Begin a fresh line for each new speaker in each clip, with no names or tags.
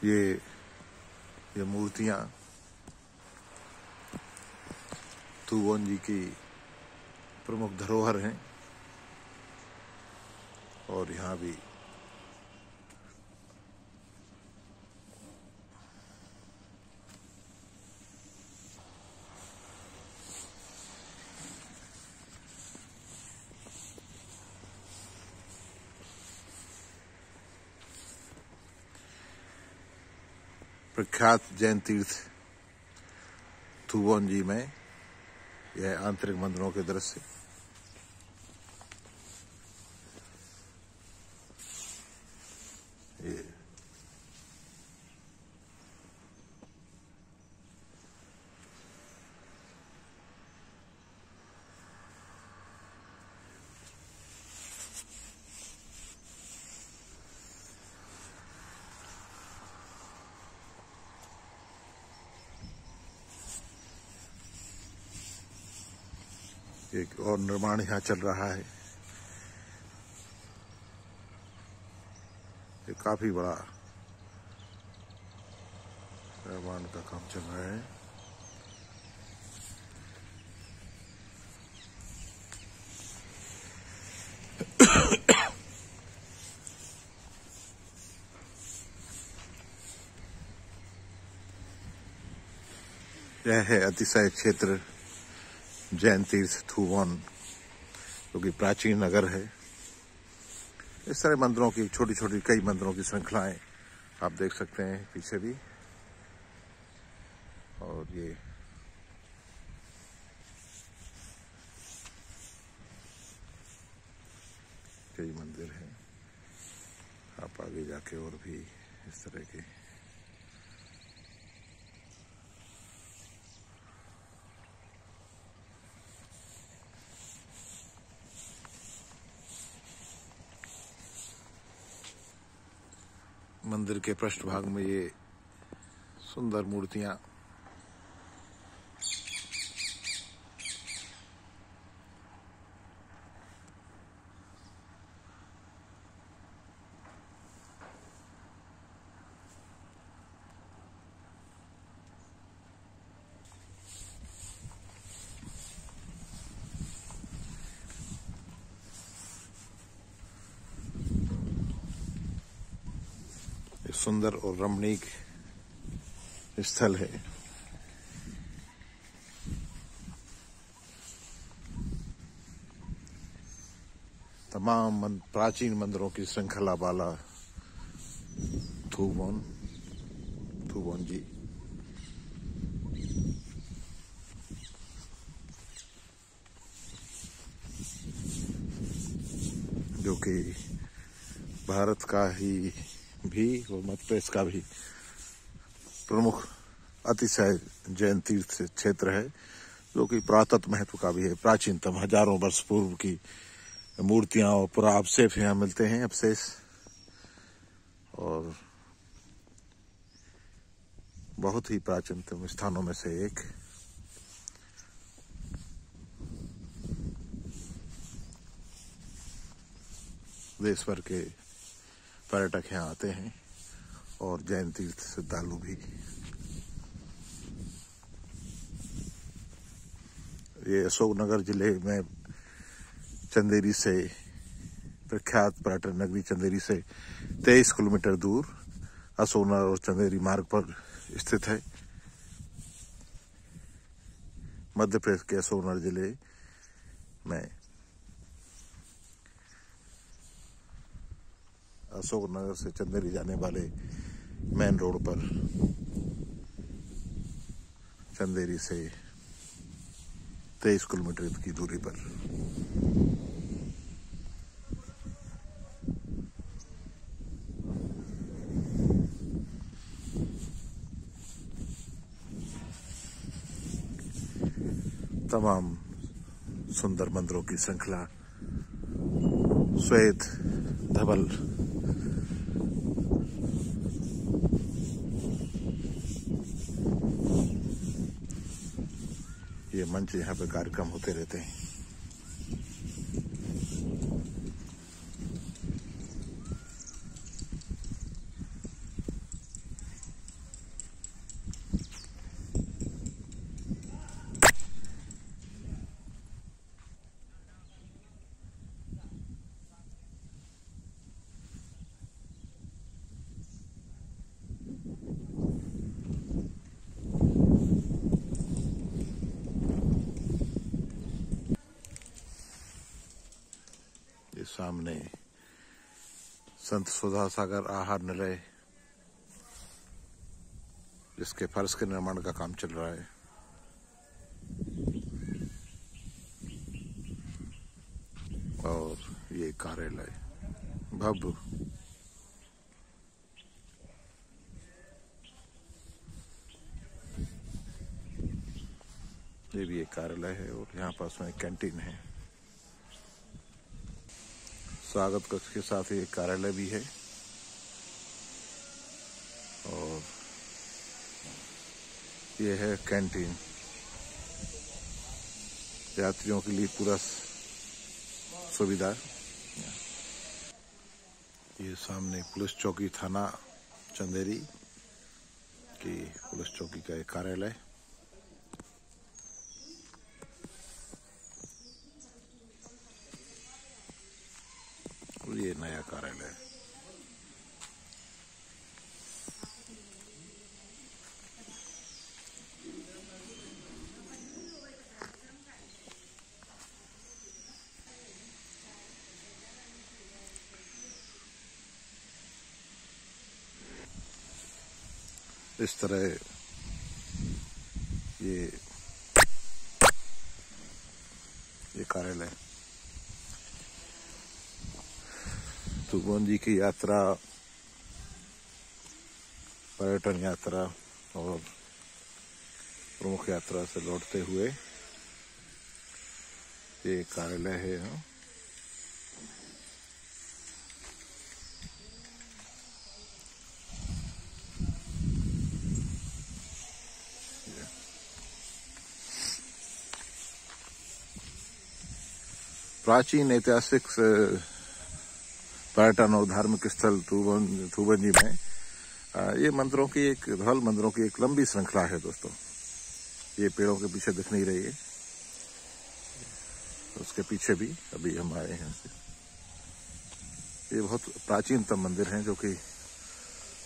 ये मूर्तियां थुवोन जी की प्रमुख धरोहर हैं। और यहाँ भी प्रख्यात जैन तीर्थ थुवोन जी में यह आंतरिक मंदिरों के दृश्य। ये एक और निर्माण यहाँ चल रहा है। ये काफी बड़ा निर्माण का काम चल रहा है। यह है अतिशय क्षेत्र जैन तीर्थ थुवोन, जो कि प्राचीन नगर है। इस तरह मंदिरों की छोटी छोटी कई मंदिरों की श्रृंखलाएं आप देख सकते हैं पीछे भी। और ये कई मंदिर हैं। आप आगे जाके और भी इस तरह के मंदिर के पृष्ठभाग में ये सुंदर मूर्तियां सुंदर और रमणीक स्थल है। तमाम प्राचीन मंदिरों की श्रृंखला वाला थुवोन जी जो कि भारत का ही भी और मध्य प्रदेश का भी प्रमुख अतिशय जैन तीर्थ क्षेत्र है, जो कि पुरातत्व महत्व का भी है। प्राचीनतम हजारों वर्ष पूर्व की मूर्तियां और पुराअवशेष यहाँ मिलते हैं, अवशेष। और बहुत ही प्राचीनतम स्थानों में से एक। देश भर के पर्यटक यहाँ आते हैं और जैन तीर्थ श्रद्धालु भी। ये अशोकनगर जिले में चंदेरी से प्रख्यात पर्यटन नगरी चंदेरी से 23 किलोमीटर दूर अशोकनगर और चंदेरी मार्ग पर स्थित है। मध्य प्रदेश के अशोकनगर जिले में अशोकनगर से चंदेरी जाने वाले मेन रोड पर चंदेरी से 23 किलोमीटर की दूरी पर तमाम सुंदर मंदिरों की श्रृंखला श्वेत धवल ये मंच यहाँ पे कार्यक्रम होते रहते हैं। सामने संत सुधा सागर आहार निलय, जिसके फर्श के निर्माण का काम चल रहा है। और ये कार्यालय भव्य, ये भी एक कार्यालय है और यहाँ पास में एक कैंटीन है। स्वागत कक्ष के साथ ही एक कार्यालय भी है और ये है कैंटीन। यात्रियों के लिए पूरा सुविधा। ये सामने पुलिस चौकी थाना चंदेरी की पुलिस चौकी का एक कार्यालय। और ये नया कार्यालय। इस तरह ये कार्यालय तुगोन जी की यात्रा, पर्यटन यात्रा और प्रमुख यात्रा से लौटते हुए ये कार्यालय है। प्राचीन ऐतिहासिक पर्यटन और धार्मिक स्थल थूबन जी में ये मंदिरों की एक धवल मंदिरों की एक लंबी श्रृंखला है दोस्तों। ये पेड़ों के पीछे दिख नहीं रही है, उसके पीछे भी अभी हम आए हैं। ये बहुत प्राचीनतम मंदिर हैं जो कि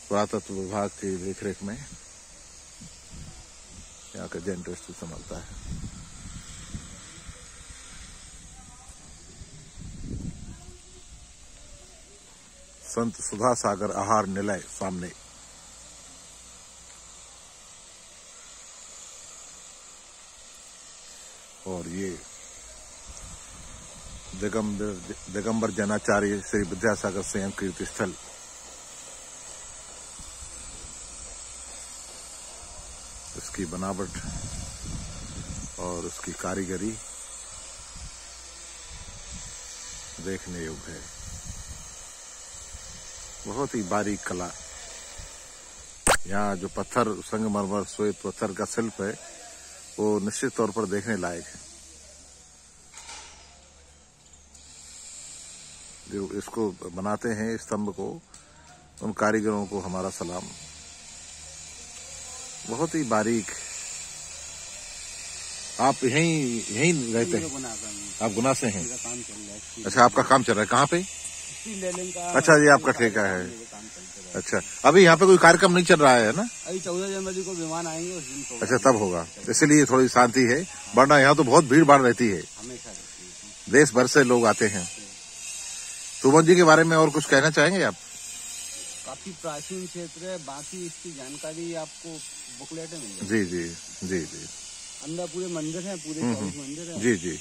पुरातत्व विभाग की देखरेख में यहाँ का जैन ट्रस्ट संभालता है। संत सुधा सागर आहार निलय सामने। और ये दिगंबर जैनाचार्य श्री विद्यासागर संयम कीर्ति स्थल। इसकी बनावट और उसकी कारीगरी देखने योग्य है। बहुत ही बारीक कला। यहाँ जो पत्थर, संगमरमर श्वेत पत्थर का शिल्प है वो निश्चित तौर पर देखने लायक है। जो इसको बनाते हैं स्तंभ को, उन कारीगरों को हमारा सलाम। बहुत ही बारीक। आप यहीं रहते हैं? आप गुना से हैं? अच्छा, आपका काम चल रहा है। कहाँ पे? अच्छा, ये आपका ठेका है। अच्छा, अभी यहाँ पे कोई कार्यक्रम नहीं चल रहा है ना?
अभी 14 जनवरी को विमान आएंगे उस दिन।
अच्छा, तब होगा, इसलिए थोड़ी शांति है, वरना यहाँ तो बहुत भीड़ भाड़ रहती है।
हमेशा
देश भर से लोग आते हैं। तुगोन जी के बारे में और कुछ कहना चाहेंगे आप?
काफी प्राचीन क्षेत्र है, बाकी इसकी जानकारी आपको बुकलेट में मिल
जी जी जी जी।
अंदर पूरे मंदिर हैं, पूरे 24 मंदिर हैं।
जी जी।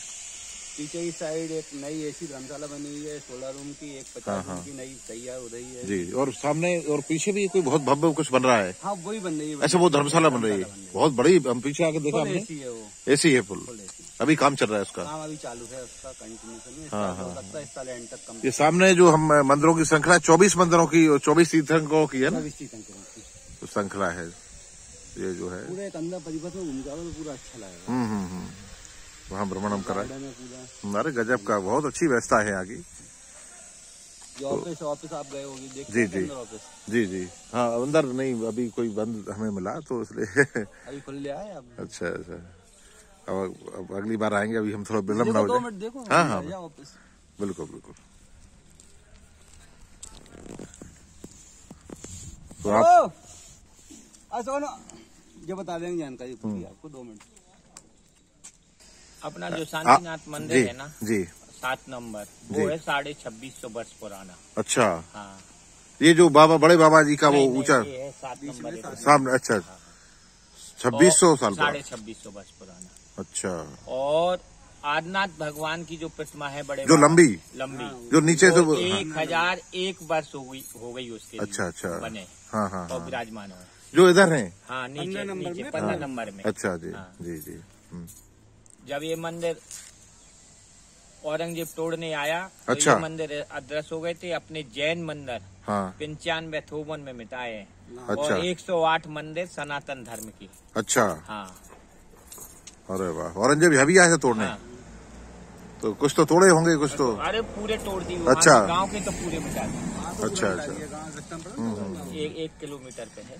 पीछे की साइड एक नई ऐसी धर्मशाला बनी हुई है 16 रूम की, एक 50 रूम की नई तैयार हो रही है।
जी, और सामने और पीछे भी कोई बहुत भव्य कुछ बन रहा है।
हाँ, वही बन रही है।
अच्छा, वो धर्मशाला बन रही है, बहुत बड़ी। हम पीछे आके देखा हमने,
एसी है वो।
एसी है फुल। अभी काम चल रहा है उसका?
काम अभी चालू है उसका, कंटिन्यूशन में। लगता है इस साल एंड तक।
ये सामने जो हम मंदिरों की श्रृंखला 24 मंदिरों की, 24 तीर्थंकरों की है ना, तो श्रृंखला है ये जो है।
पूरे एक अंदर परिपथ में घूम जाओ तो पूरा अच्छा लगेगा।
वहाँ भ्रमण हम कराए। अरे गजब का, बहुत अच्छी व्यवस्था है यहाँ की।
ऑफिस आप गए होगी?
जी जी जी जी। हाँ, अंदर नहीं, अभी कोई बंद हमें मिला तो इसलिए
अभी खुल लिया है।
अच्छा अच्छा, अब अगली बार आएंगे, अभी हम थोड़ा विलम्ब ना हो जाए।
2 मिनट देखो।
हाँ हाँ, बिल्कुल बिल्कुल। तो आप
ये बता देंगे जानकारी पूरी आपको। 2 मिनट।
अपना जो शांतिनाथ मंदिर है ना
जी,
7 नंबर, वो है 2650 वर्ष पुराना।
अच्छा,
हाँ,
ये जो बाबा बड़े बाबा जी का वो
नहीं,
ऊंचा
ये है 7 नंबर
सामने। अच्छा, 2600 साल पुराना।
2650 वर्ष पुराना।
अच्छा,
और आदिनाथ भगवान की जो प्रतिमा है बड़े
जो लंबी जो नीचे से
1001 वर्ष हो गई उसके।
अच्छा अच्छा,
बने
हाँ हाँ,
और विराजमान हो।
जो इधर है।
हाँ, नीचे 15 नंबर में।
अच्छा जी,
हाँ।
जी जी।
जब ये मंदिर औरंगजेब तोड़ने आया तो
अच्छा,
ये मंदिर अदृश्य हो गए थे। अपने जैन मंदिर
हाँ,
95 में मिटाए हैं।
अच्छा,
और 108 मंदिर सनातन धर्म की।
अच्छा,
हाँ।
अरे वाह, औरंगजेब यहाँ भी आए थे तोड़ने।
हाँ।
तो कुछ तो तोड़े होंगे, कुछ तो।
अरे पूरे तोड़ दिए।
अच्छा,
गांव के तो पूरे मिटा दिए।
अच्छा अच्छा,
1 किलोमीटर पे है,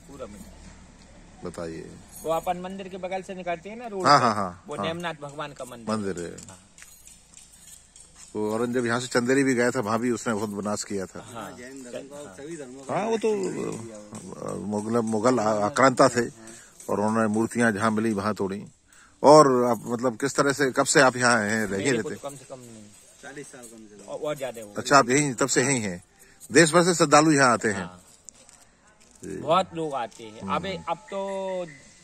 पूरा मिटा।
बताइए।
वो अपन मंदिर के बगल से निकलते हैं ना रोड
हाँ
पे,
हाँ हाँ,
वो नेमनाथ भगवान का
मंदिर है।
हाँ।
तो औरंगजेब यहाँ से चंदेरी भी गया था, वहाँ भी उसने बहुत विनाश किया था।
हाँ,
हाँ, वो तो मुगल आक्रांता थे और उन्होंने मूर्तियां जहाँ मिली वहाँ तोड़ी। और आप मतलब किस तरह से, कब से आप यहाँ हैं, रह रहते?
कम से कम 40 साल कम से कम और ज्यादा हो।
अच्छा, आप यही तब से यही हैं? देश भर से श्रद्धालु यहाँ आते हैं?
हाँ, बहुत लोग आते हैं। अब तो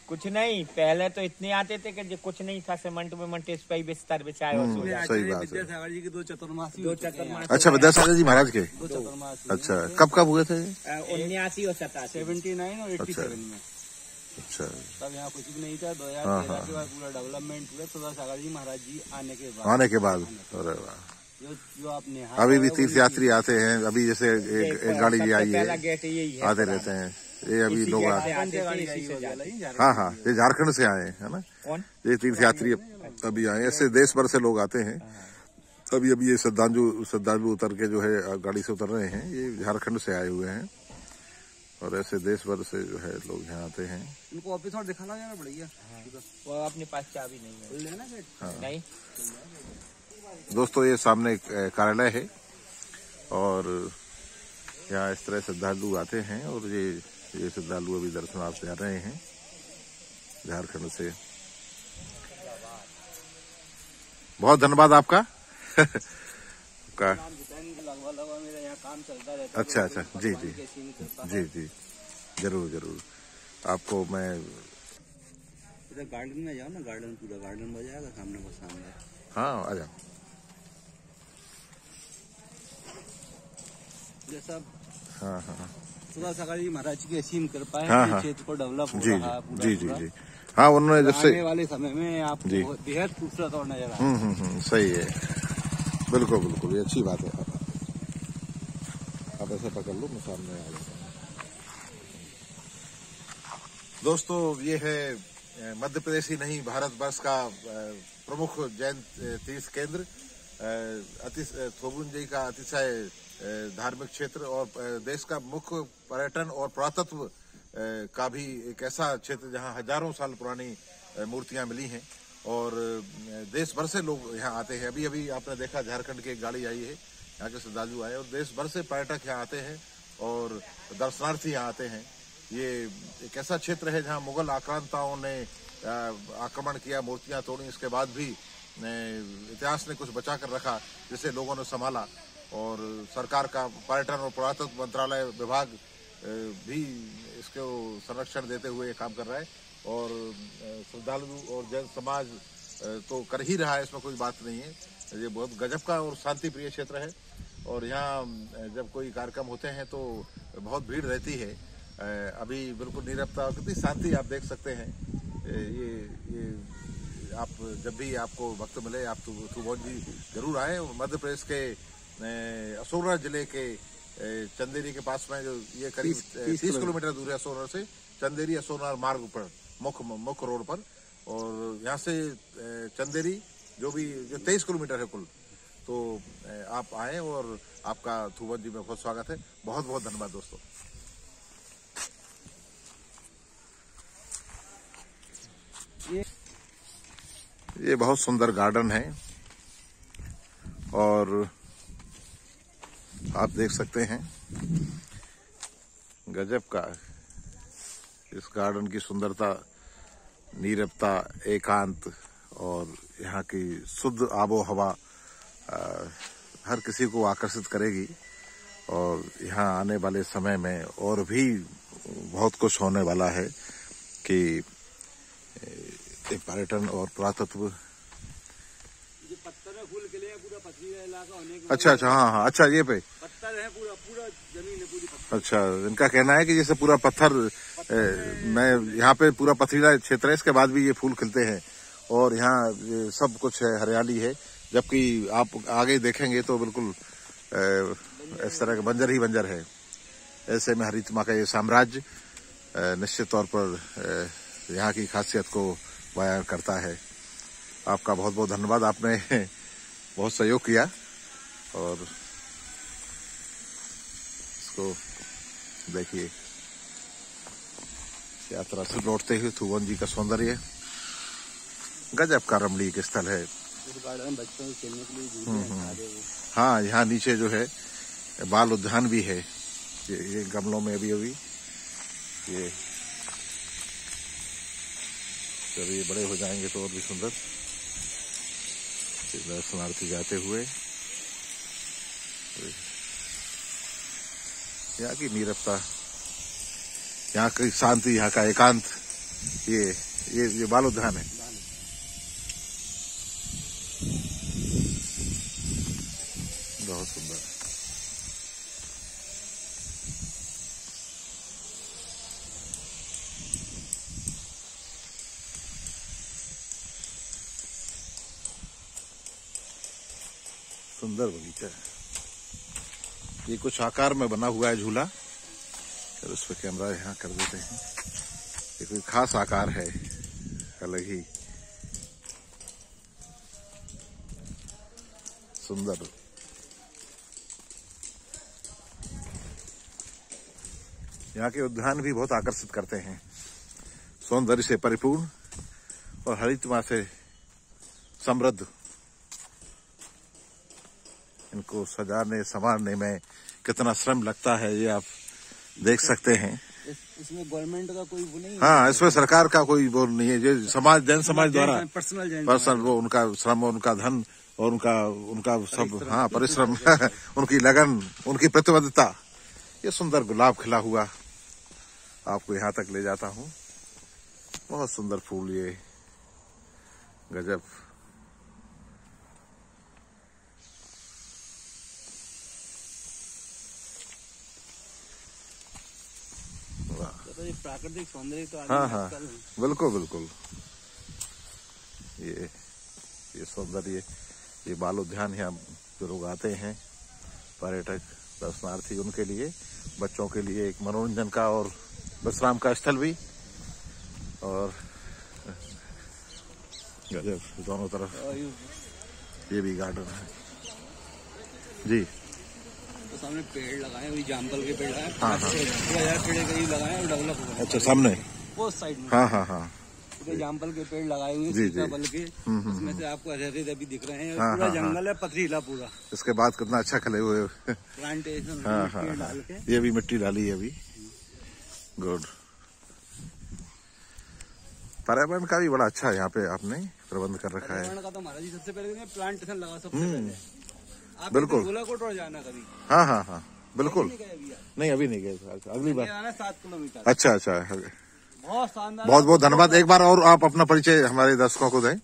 कुछ नहीं, पहले तो इतने आते थे कि जो कुछ नहीं था, सीमेंट वेमेंट इस पे ही बिस्तर बिछाए।
सही बात है।
विद्यासागर जी के 2 चतुर्मासी।
अच्छा, विद्यासागर जी महाराज के
2 चतुर्मासी।
अच्छा, कब कब हुए थे?
79 और 79 और 87 में।
अच्छा,
तब यहाँ कुछ भी नहीं था। 2013 के बाद पूरा डेवलपमेंट हुआ विद्यासागर जी महाराज जी आने के बाद।
अरे वाह,
जो आपने
अभी भी तीर्थ यात्री आते हैं। अभी जैसे एक गाड़ी भी आई है, आते रहते हैं। ये अभी लोग आते हैं। हाँ हाँ, ये झारखंड से आए हैं, है ना? ये तीर्थ यात्री अभी आए, ऐसे देश भर से लोग आते हैं। अभी ये श्रद्धालु उतर के जो है गाड़ी से उतर रहे हैं, ये झारखंड से आए हुए हैं। और ऐसे देश भर से जो है लोग यहाँ आते हैं।
इनको ऑफिस और दिखाना जाना पड़ेगा। वो अपने पास चाबी नहीं है। हाँ। नहीं।
दोस्तों, ये सामने कार्यालय है और यहाँ इस तरह श्रद्धालु आते हैं। और ये श्रद्धालु अभी दर्शनार्थ जा रहे हैं झारखंड से। बहुत धन्यवाद आपका।
मेरा यहाँ काम चलता रहता है।
अच्छा अच्छा, जी जी जी जी, जरूर जरूर। आपको मैं
गार्डन में जाओ ना, पूरा गार्डन बजाएगा सामने।
हाँ, आ जाओ।
जैसा
हाँ हाँ,
विद्यासागर जी महाराज की असीम कृपा है।
हाँ,
क्षेत्र को डेवलप हो रहा है
जी जी जी। हाँ, उन्होंने जब से
आने वाले समय में आपको बेहद खूबसूरत और नजर आएगा।
सही है, बिल्कुल बिल्कुल, ये अच्छी बात है। आप ऐसे पकड़ लो, मैं सामने आ जाता हूँ। दोस्तों, ये है मध्य प्रदेश ही नहीं, भारत वर्ष का प्रमुख जैन तीर्थ केंद्र थोबुन जी का अतिशय धार्मिक क्षेत्र और देश का मुख्य पर्यटन और पुरातत्व का भी एक ऐसा क्षेत्र जहां हजारों साल पुरानी मूर्तियां मिली हैं। और देश भर से लोग यहाँ आते हैं। अभी अभी आपने देखा, झारखंड की एक गाड़ी आई है, यहाँ के श्रद्धालु आए और देश भर से पर्यटक यहाँ आते हैं और दर्शनार्थी यहाँ आते हैं। ये एक ऐसा क्षेत्र है जहाँ मुगल आक्रांताओं ने आक्रमण किया, मूर्तियां तोड़ी, इसके बाद भी इतिहास ने कुछ बचा कर रखा, जिसे लोगों ने संभाला। और सरकार का पर्यटन और पुरातत्व मंत्रालय विभाग भी इसको संरक्षण देते हुए काम कर रहा है। और श्रद्धालु और जैन समाज तो कर ही रहा है, इसमें कोई बात नहीं है। ये बहुत गजब का और शांति प्रिय क्षेत्र है। और यहाँ जब कोई कार्यक्रम होते हैं तो बहुत भीड़ रहती है। अभी बिल्कुल नीरवता और कितनी शांति आप देख सकते हैं। ये आप जब भी आपको वक्त मिले, आप थोबुन जी जरूर आए। मध्य प्रदेश के असोरा जिले के चंदेरी के पास में, जो ये करीब 30 किलोमीटर दूर है असोरा से, चंदेरी असोरा मार्ग पर, मुख्य रोड पर। और यहाँ से चंदेरी जो 23 किलोमीटर है कुल। तो आप आए और आपका थोबुन जी में बहुत स्वागत है। बहुत बहुत धन्यवाद दोस्तों। ये बहुत सुंदर गार्डन है और आप देख सकते हैं गजब का इस गार्डन की सुंदरता, नीरवता, एकांत और यहाँ की शुद्ध आबो हवा हर किसी को आकर्षित करेगी और यहाँ आने वाले समय में और भी बहुत कुछ होने वाला है कि एक पर्यटन और पुरातत्व।
ये पत्थर है, फूल खिले हैं, पूरा पथरीला इलाका होने के
अच्छा अच्छा, हाँ हाँ, अच्छा ये पे
पत्थर है, पूरा पूरा जमीन है पूरी पत्थर।
अच्छा, इनका कहना है कि जैसे पूरा पत्थर में यहाँ पे पूरा पथरीला क्षेत्र है, इसके बाद भी ये फूल खिलते हैं और यहाँ सब कुछ है, हरियाली है। जबकि आप आगे देखेंगे तो बिल्कुल इस तरह का बंजर ही बंजर है। ऐसे में हरितमा का ये साम्राज्य निश्चित तौर पर यहाँ की खासियत को बयान करता है। आपका बहुत बहुत धन्यवाद, आपने बहुत सहयोग किया और इसको देखिए यात्रा से लौटते हुए थुवन जी का सौंदर्य गजब का रमणीक स्थल है।
बच्चों के खेलने के लिए झूले हैं।
हाँ, यहाँ नीचे जो है बाल उद्यान भी है, ये गमलों में अभी ये जब ये बड़े हो जाएंगे तो और भी सुंदर। दर्शनार्थी जाते हुए यहाँ की नीरवता, यहाँ की शांति, यहाँ का एकांत, ये बाल उद्यान है। बहुत सुंदर। सुंदर बगीचा है। ये कुछ आकार में बना हुआ है झूला, फिर उस पर कैमरा यहाँ कर देते हैं। ये कोई खास आकार है, अलग ही सुंदर। यहाँ के उद्यान भी बहुत आकर्षित करते हैं, सौंदर्य से परिपूर्ण और हरितमा से समृद्ध। इनको सजाने संवारने में कितना श्रम लगता है ये आप देख सकते हैं।
इसमें गवर्नमेंट का कोई वो नहीं है।
हाँ, इसमें सरकार का कोई वो नहीं है, ये समाज, जन समाज द्वारा पर्सनल वो उनका श्रम, उनका धन और उनका सब, हाँ, परिश्रम उनकी लगन, उनकी प्रतिबद्धता। ये सुंदर गुलाब खिला हुआ आपको यहाँ तक ले जाता हूँ। बहुत सुंदर फूल, ये गजब।
तो ये प्राकृतिक सौंदर्य तो
हाँ हाँ, बिल्कुल बिल्कुल। ये सौंदर्य, ये बाल उद्यान यहाँ जो लोग आते हैं पर्यटक दर्शनार्थी, उनके लिए, बच्चों के लिए एक मनोरंजन का और विश्राम का स्थल भी। और गजब, दोनों तरफ ये भी गार्डन है जी।
तो सामने पेड़ लगाए, वही जामफल के पेड़ लगाए।
हाँ हाँ,
पेड़ कहीं लगाए और डेवलप हो गए।
अच्छा, सामने
वो साइड में।
हाँ हाँ हाँ,
जामफल के पेड़ लगाए हुए
जी जी,
बल के, उसमें से आपको हरे भी दिख रहे हैं।
हाँ,
पूरा
हाँ,
जंगल है, पथरीला पूरा।
इसके बाद कितना अच्छा खले हुए
प्लांटेशन।
हाँ हाँ,
डाल के
ये भी मिट्टी डाली है अभी। गुड। पर्यावरण का भी बड़ा अच्छा है यहाँ पे आपने प्रबंध कर रखा है।
पर्यावरण का तो महाराज जी सबसे पहले प्लांटेशन लगा, सबसे पहले। आप
बिल्कुल।
गोलाकोट और जाना कभी।
हाँ हाँ हाँ, बिल्कुल।
नहीं
अभी नहीं गए, अगली बार।
7 किलोमीटर।
अच्छा अच्छा,
बहुत शानदार।
बहुत बहुत धन्यवाद। एक बार और आप अपना परिचय हमारे दर्शकों को दें।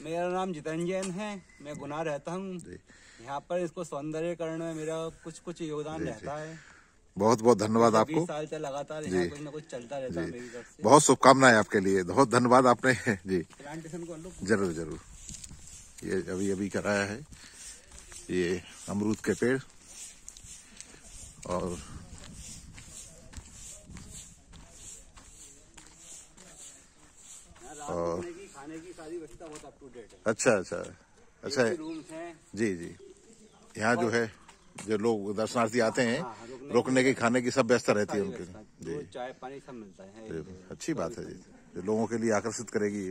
मेरा नाम जितेंद्र जैन है, मैं गुना रहता हूँ यहाँ पर। इसको सौंदर्यकरण में मेरा कुछ योगदान रहता है।
बहुत बहुत धन्यवाद आपको।
20 साल से लगातार यहाँ कुछ न कुछ चलता रहता है मेरी तरफ से।
बहुत शुभकामनाएं आपके लिए, बहुत धन्यवाद आपने जी।
प्लांटेशन को
जरूर जरूर। ये अभी कराया है, ये अमरूद के पेड़ और
खाने की सारी व्यवस्था बहुत अप टू डेट है।
अच्छा अच्छा अच्छा है
रूम्स हैं
जी जी। यहाँ जो है, जो लोग दर्शनार्थी आते हैं, रुकने की, खाने की सब व्यवस्था रहती है उनके जी।
चाय पानी सब मिलता है।
अच्छी बात है जी, जो लोगों के लिए आकर्षित करेगी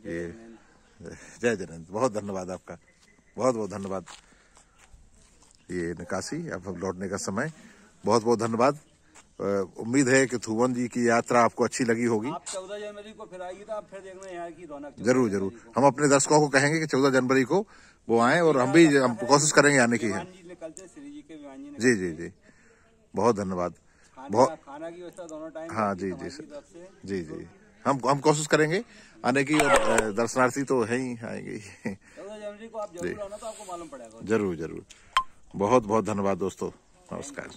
ये। जय जयनंद, बहुत धन्यवाद आपका, बहुत बहुत धन्यवाद। ये निकासी, अब लौटने का समय, बहुत बहुत धन्यवाद। उम्मीद है कि थुवन जी की यात्रा आपको अच्छी लगी होगी।
आप 14 जनवरी को फिर आइए तो आप फिर देखना यहाँ की रौनक।
जरूर जरूर, हम अपने दर्शकों को कहेंगे कि 14 जनवरी को वो आए और हम भी कोशिश करेंगे आने की है।
श्री जी के विमान जी
जी जी जी, बहुत धन्यवाद। बहुत
खाना की व्यवस्था दोनों टाइम।
हाँ जी जी जी जी, हम कोशिश करेंगे आने की, और दर्शनार्थी तो है ही आएंगे।
14 जनवरी को आप जरूर आना, तो आपको मालूम पड़ेगा।
जरूर जरूर, बहुत बहुत धन्यवाद दोस्तों, नमस्कार।